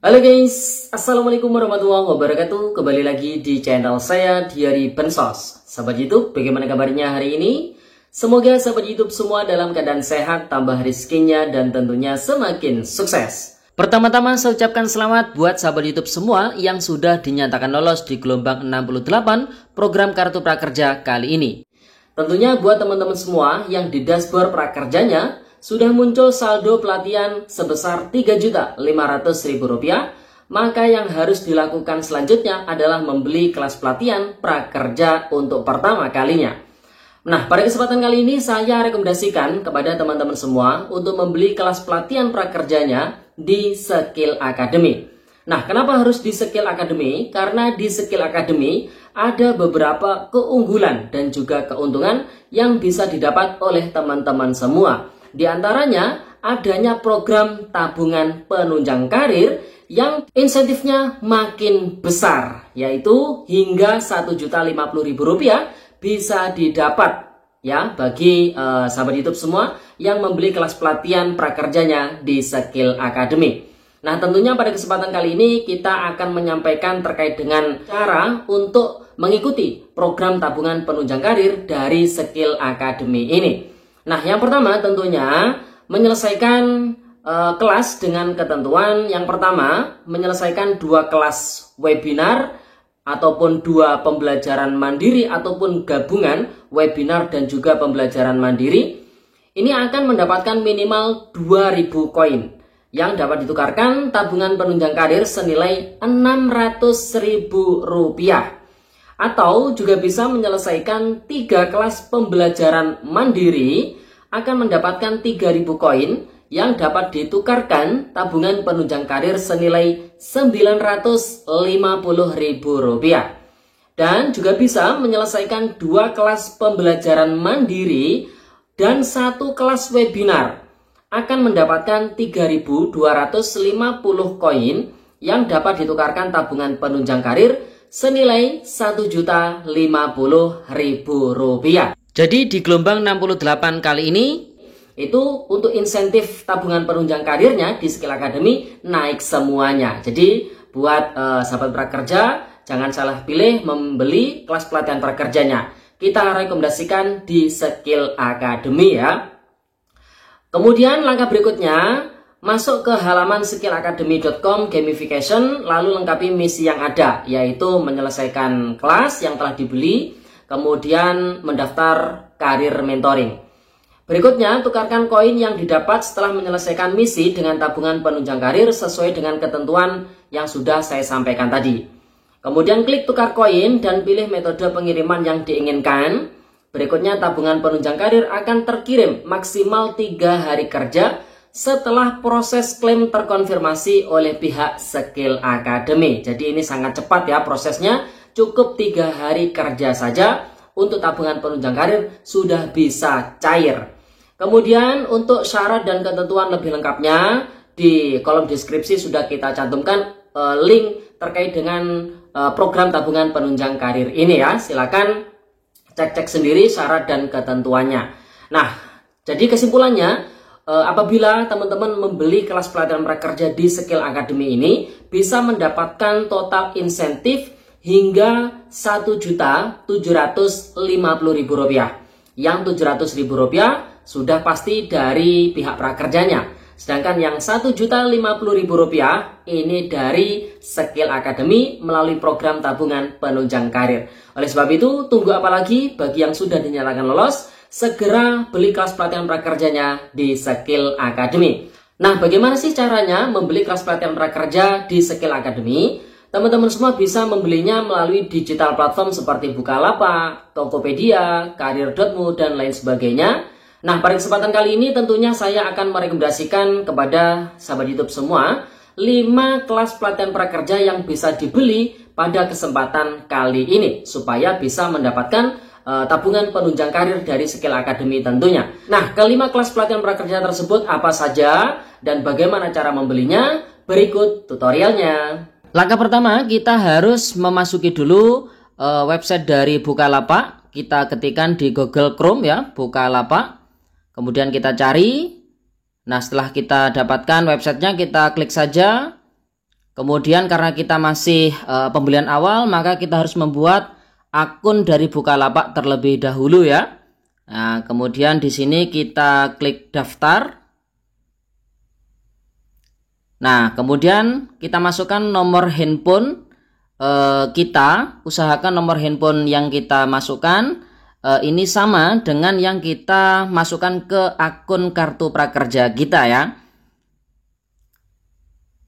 Halo guys, Assalamualaikum warahmatullahi wabarakatuh. Kembali lagi di channel saya Diary Bansos. Sahabat YouTube, bagaimana kabarnya hari ini? Semoga sahabat YouTube semua dalam keadaan sehat, tambah rezekinya, dan tentunya semakin sukses. Pertama-tama saya ucapkan selamat buat sahabat YouTube semua yang sudah dinyatakan lolos di gelombang 68 program Kartu Prakerja kali ini. Tentunya buat teman-teman semua yang di dashboard prakerjanya sudah muncul saldo pelatihan sebesar Rp3.500.000, maka yang harus dilakukan selanjutnya adalah membeli kelas pelatihan prakerja untuk pertama kalinya. Nah, pada kesempatan kali ini saya rekomendasikan kepada teman-teman semua untuk membeli kelas pelatihan prakerjanya di Skill Academy. Nah, kenapa harus di Skill Academy? Karena di Skill Academy ada beberapa keunggulan dan juga keuntungan yang bisa didapat oleh teman-teman semua. Di antaranya adanya program tabungan penunjang karir yang insentifnya makin besar, yaitu hingga Rp1.050.000 bisa didapat ya bagi sahabat YouTube semua yang membeli kelas pelatihan prakerjanya di Skill Academy. Nah, tentunya pada kesempatan kali ini kita akan menyampaikan terkait dengan cara untuk mengikuti program tabungan penunjang karir dari Skill Academy ini. Nah, yang pertama tentunya menyelesaikan kelas dengan ketentuan. Yang pertama, menyelesaikan 2 kelas webinar ataupun 2 pembelajaran mandiri ataupun gabungan webinar dan juga pembelajaran mandiri. Ini akan mendapatkan minimal 2.000 koin yang dapat ditukarkan tabungan penunjang karir senilai Rp600.000. Atau juga bisa menyelesaikan 3 kelas pembelajaran mandiri akan mendapatkan 3.000 koin yang dapat ditukarkan tabungan penunjang karir senilai Rp950.000. Dan juga bisa menyelesaikan 2 kelas pembelajaran mandiri dan 1 kelas webinar akan mendapatkan 3.250 koin yang dapat ditukarkan tabungan penunjang karir senilai Rp1.050.000. Jadi di gelombang 68 kali ini itu untuk insentif tabungan penunjang karirnya di Skill Academy naik semuanya. Jadi buat sahabat prakerja jangan salah pilih membeli kelas pelatihan prakerjanya. Kita rekomendasikan di Skill Academy ya. Kemudian langkah berikutnya, masuk ke halaman skillacademy.com gamification, lalu lengkapi misi yang ada, yaitu menyelesaikan kelas yang telah dibeli, kemudian mendaftar karir mentoring. Berikutnya, tukarkan koin yang didapat setelah menyelesaikan misi dengan tabungan penunjang karir sesuai dengan ketentuan yang sudah saya sampaikan tadi. Kemudian klik tukar koin dan pilih metode pengiriman yang diinginkan. Berikutnya, tabungan penunjang karir akan terkirim maksimal 3 hari kerja setelah proses klaim terkonfirmasi oleh pihak Skill Academy. Jadi ini sangat cepat ya prosesnya, cukup 3 hari kerja saja untuk tabungan penunjang karir sudah bisa cair. Kemudian untuk syarat dan ketentuan lebih lengkapnya di kolom deskripsi sudah kita cantumkan link terkait dengan program tabungan penunjang karir ini ya. Silakan cek-cek sendiri syarat dan ketentuannya. Nah, jadi kesimpulannya, apabila teman-teman membeli kelas pelatihan prakerja di Skill Academy ini bisa mendapatkan total insentif hingga Rp1.750.000. Yang Rp700.000 sudah pasti dari pihak prakerjanya. Sedangkan yang Rp1.050.000 ini dari Skill Academy melalui program tabungan penunjang karir. Oleh sebab itu, tunggu apa lagi bagi yang sudah dinyatakan lolos? Segera beli kelas pelatihan prakerjanya di Skill Academy. Nah, bagaimana sih caranya membeli kelas pelatihan prakerja di Skill Academy? Teman-teman semua bisa membelinya melalui digital platform seperti Bukalapak, Tokopedia, Karir.mu, dan lain sebagainya. Nah, pada kesempatan kali ini tentunya saya akan merekomendasikan kepada sahabat YouTube semua 5 kelas pelatihan prakerja yang bisa dibeli pada kesempatan kali ini supaya bisa mendapatkan tabungan penunjang karir dari Skill Academy tentunya. Nah, kelima kelas pelatihan prakerja tersebut apa saja dan bagaimana cara membelinya? Berikut tutorialnya. Langkah pertama, kita harus memasuki dulu website dari Bukalapak. Kita ketikkan di Google Chrome ya, Bukalapak. Kemudian kita cari. Nah, setelah kita dapatkan websitenya, kita klik saja. Kemudian karena kita masih pembelian awal, maka kita harus membuat akun dari Bukalapak terlebih dahulu ya. Nah, kemudian di sini kita klik daftar. Nah, kemudian kita masukkan nomor handphone kita. Usahakan nomor handphone yang kita masukkan ini sama dengan yang kita masukkan ke akun kartu prakerja kita ya.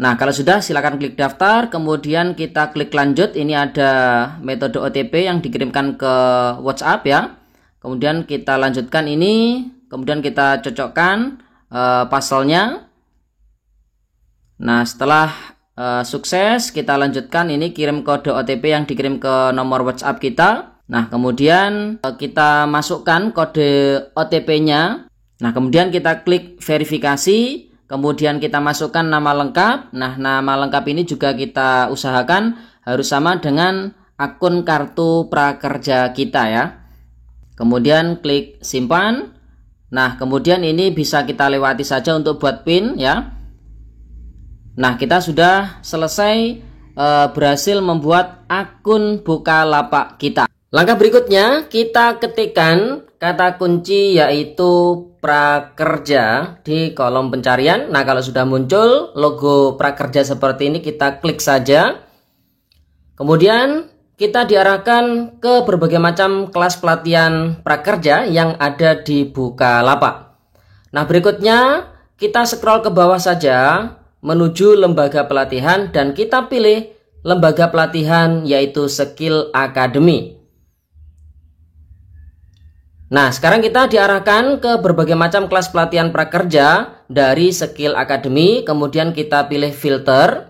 Nah, kalau sudah silakan klik daftar, kemudian kita klik lanjut. Ini ada metode OTP yang dikirimkan ke WhatsApp ya. Kemudian kita lanjutkan ini, kemudian kita cocokkan pasalnya. Nah, setelah sukses kita lanjutkan ini kirim kode OTP yang dikirim ke nomor WhatsApp kita. Nah, kemudian kita masukkan kode OTP-nya. Nah, kemudian kita klik verifikasi. Kemudian kita masukkan nama lengkap. Nah, nama lengkap ini juga kita usahakan harus sama dengan akun kartu prakerja kita ya. Kemudian klik simpan. Nah, kemudian ini bisa kita lewati saja untuk buat PIN ya. Nah, kita sudah selesai berhasil membuat akun Bukalapak kita. Langkah berikutnya kita ketikkan kata kunci yaitu prakerja di kolom pencarian. Nah, kalau sudah muncul logo prakerja seperti ini, kita klik saja. Kemudian kita diarahkan ke berbagai macam kelas pelatihan prakerja yang ada di Bukalapak. Nah, berikutnya kita scroll ke bawah saja menuju lembaga pelatihan dan kita pilih lembaga pelatihan yaitu Skill Academy. Nah, sekarang kita diarahkan ke berbagai macam kelas pelatihan prakerja dari Skill Academy, kemudian kita pilih filter.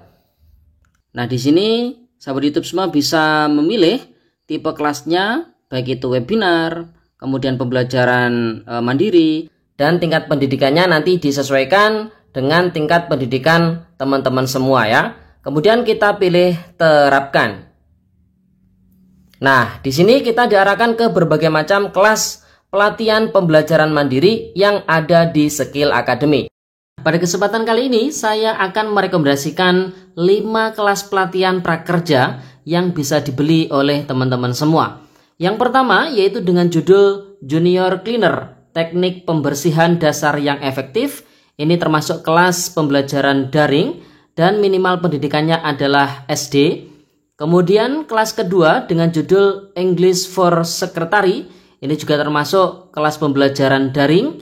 Nah, di sini sahabat YouTube semua bisa memilih tipe kelasnya, baik itu webinar, kemudian pembelajaran mandiri, dan tingkat pendidikannya nanti disesuaikan dengan tingkat pendidikan teman-teman semua ya. Kemudian kita pilih terapkan. Nah, di sini kita diarahkan ke berbagai macam kelas pelatihan pembelajaran mandiri yang ada di Skill Academy. Pada kesempatan kali ini saya akan merekomendasikan 5 kelas pelatihan prakerja yang bisa dibeli oleh teman-teman semua. Yang pertama yaitu dengan judul Junior Cleaner, Teknik Pembersihan Dasar yang Efektif. Ini termasuk kelas pembelajaran daring dan minimal pendidikannya adalah SD. Kemudian kelas kedua dengan judul English for Secretary. Ini juga termasuk kelas pembelajaran daring,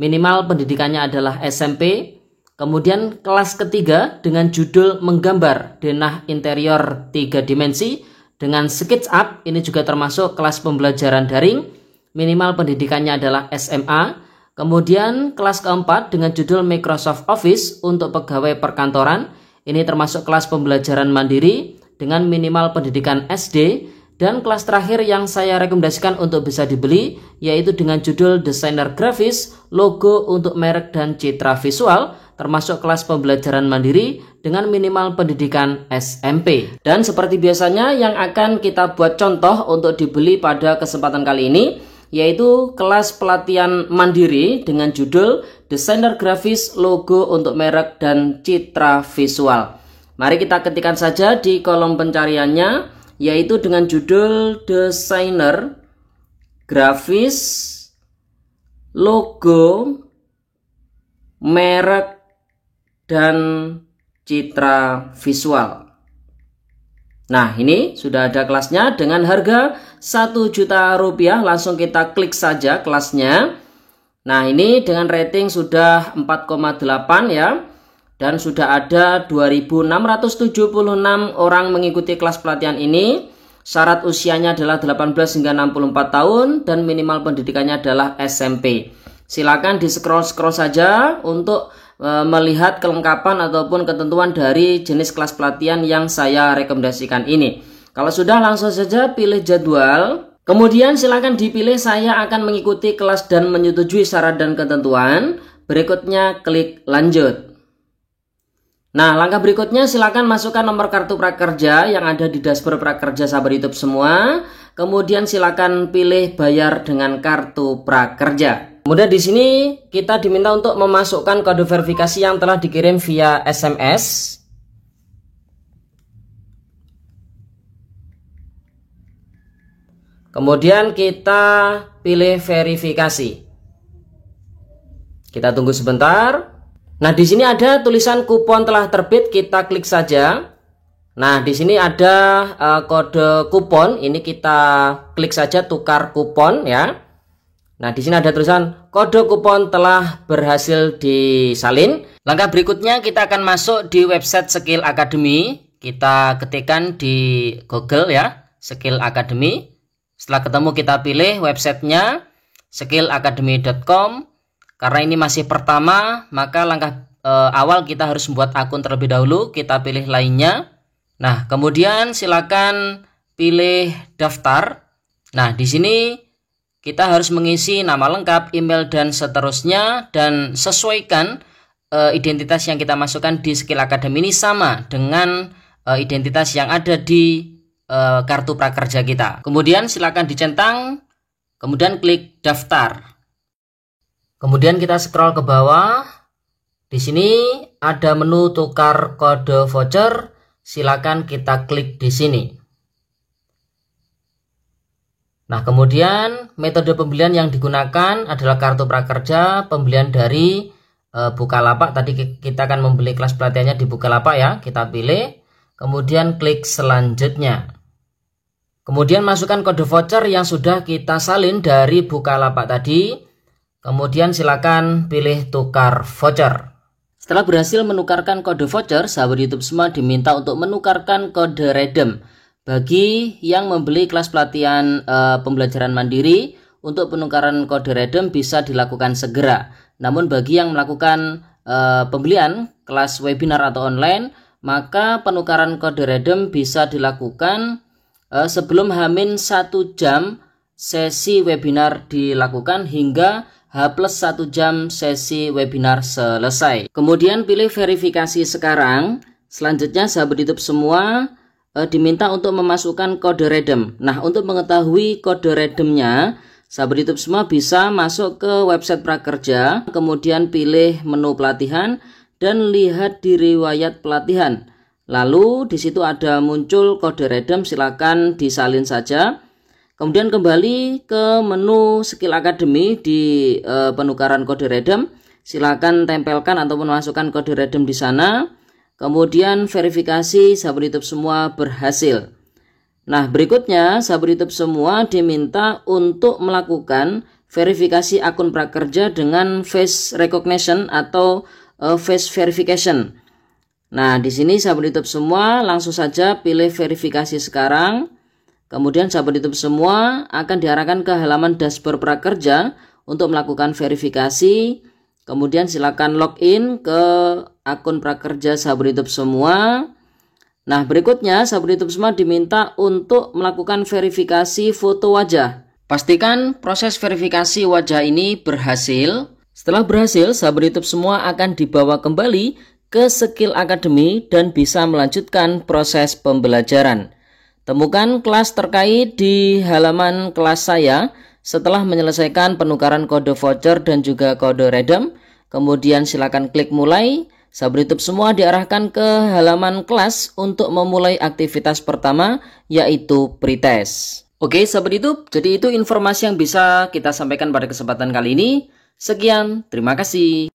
minimal pendidikannya adalah SMP. Kemudian kelas ketiga dengan judul Menggambar Denah Interior 3 Dimensi dengan SketchUp. Ini juga termasuk kelas pembelajaran daring, minimal pendidikannya adalah SMA. Kemudian kelas keempat dengan judul Microsoft Office untuk pegawai perkantoran. Ini termasuk kelas pembelajaran mandiri dengan minimal pendidikan SD. Dan kelas terakhir yang saya rekomendasikan untuk bisa dibeli yaitu dengan judul Desainer Grafis, Logo untuk Merek dan Citra Visual, termasuk kelas pembelajaran mandiri dengan minimal pendidikan SMP. Dan seperti biasanya yang akan kita buat contoh untuk dibeli pada kesempatan kali ini yaitu kelas pelatihan mandiri dengan judul Desainer Grafis, Logo untuk Merek dan Citra Visual. Mari kita ketikkan saja di kolom pencariannya yaitu dengan judul Desainer Grafis, Logo, Merek, dan Citra Visual. Nah, ini sudah ada kelasnya dengan harga Rp1 juta. Langsung kita klik saja kelasnya. Nah, ini dengan rating sudah 4,8 ya. Dan sudah ada 2.676 orang mengikuti kelas pelatihan ini. Syarat usianya adalah 18 hingga 64 tahun dan minimal pendidikannya adalah SMP. Silakan di scroll saja untuk melihat kelengkapan ataupun ketentuan dari jenis kelas pelatihan yang saya rekomendasikan ini. Kalau sudah, langsung saja pilih jadwal. Kemudian silakan dipilih saya akan mengikuti kelas dan menyetujui syarat dan ketentuan. Berikutnya klik lanjut. Nah, langkah berikutnya silakan masukkan nomor kartu prakerja yang ada di dashboard prakerja sahabat YouTube semua. Kemudian silakan pilih bayar dengan kartu prakerja. Kemudian di sini kita diminta untuk memasukkan kode verifikasi yang telah dikirim via SMS. Kemudian kita pilih verifikasi. Kita tunggu sebentar. Nah, di sini ada tulisan kupon telah terbit, kita klik saja. Nah, di sini ada kode kupon, ini kita klik saja tukar kupon ya. Nah, di sini ada tulisan kode kupon telah berhasil disalin. Langkah berikutnya kita akan masuk di website Skill Academy. Kita ketikkan di Google ya, Skill Academy. Setelah ketemu kita pilih websitenya skillacademy.com. Karena ini masih pertama, maka langkah awal kita harus membuat akun terlebih dahulu. Kita pilih lainnya. Nah, kemudian silakan pilih daftar. Nah, di sini kita harus mengisi nama lengkap, email dan seterusnya, dan sesuaikan identitas yang kita masukkan di Skill Academy ini sama dengan identitas yang ada di kartu prakerja kita. Kemudian silakan dicentang, kemudian klik daftar. Kemudian kita scroll ke bawah. Di sini ada menu tukar kode voucher. Silakan kita klik di sini. Nah, kemudian metode pembelian yang digunakan adalah kartu prakerja, pembelian dari Bukalapak. Tadi kita akan membeli kelas pelatihannya di Bukalapak ya. Kita pilih, kemudian klik selanjutnya. Kemudian masukkan kode voucher yang sudah kita salin dari Bukalapak tadi. Kemudian silakan pilih tukar voucher. Setelah berhasil menukarkan kode voucher, sahabat YouTube semua diminta untuk menukarkan kode redeem. Bagi yang membeli kelas pelatihan pembelajaran mandiri, untuk penukaran kode redeem bisa dilakukan segera. Namun bagi yang melakukan pembelian kelas webinar atau online, maka penukaran kode redeem bisa dilakukan sebelum H-1 jam sesi webinar dilakukan hingga H+1 jam sesi webinar selesai. Kemudian pilih verifikasi sekarang. Selanjutnya sahabat YouTube semua diminta untuk memasukkan kode redeem. Nah, untuk mengetahui kode redeemnya, sahabat YouTube semua bisa masuk ke website prakerja, kemudian pilih menu pelatihan dan lihat di riwayat pelatihan. Lalu di situ ada muncul kode redeem, silakan disalin saja. Kemudian kembali ke menu Skill Academy di penukaran kode redeem. Silakan tempelkan ataupun masukkan kode redeem di sana. Kemudian verifikasi sahabat YouTube semua berhasil. Nah, berikutnya sahabat YouTube semua diminta untuk melakukan verifikasi akun prakerja dengan face recognition atau face verification. Nah, di sini sahabat YouTube semua langsung saja pilih verifikasi sekarang. Kemudian sahabat YouTube semua akan diarahkan ke halaman dashboard prakerja untuk melakukan verifikasi. Kemudian silakan login ke akun prakerja sahabat YouTube semua. Nah, berikutnya sahabat YouTube semua diminta untuk melakukan verifikasi foto wajah. Pastikan proses verifikasi wajah ini berhasil. Setelah berhasil, sahabat YouTube semua akan dibawa kembali ke Skill Academy dan bisa melanjutkan proses pembelajaran. Temukan kelas terkait di halaman kelas saya setelah menyelesaikan penukaran kode voucher dan juga kode redeem. Kemudian silakan klik mulai. Sahabat YouTube semua diarahkan ke halaman kelas untuk memulai aktivitas pertama, yaitu pretest. Oke sahabat YouTube, jadi itu informasi yang bisa kita sampaikan pada kesempatan kali ini. Sekian, terima kasih.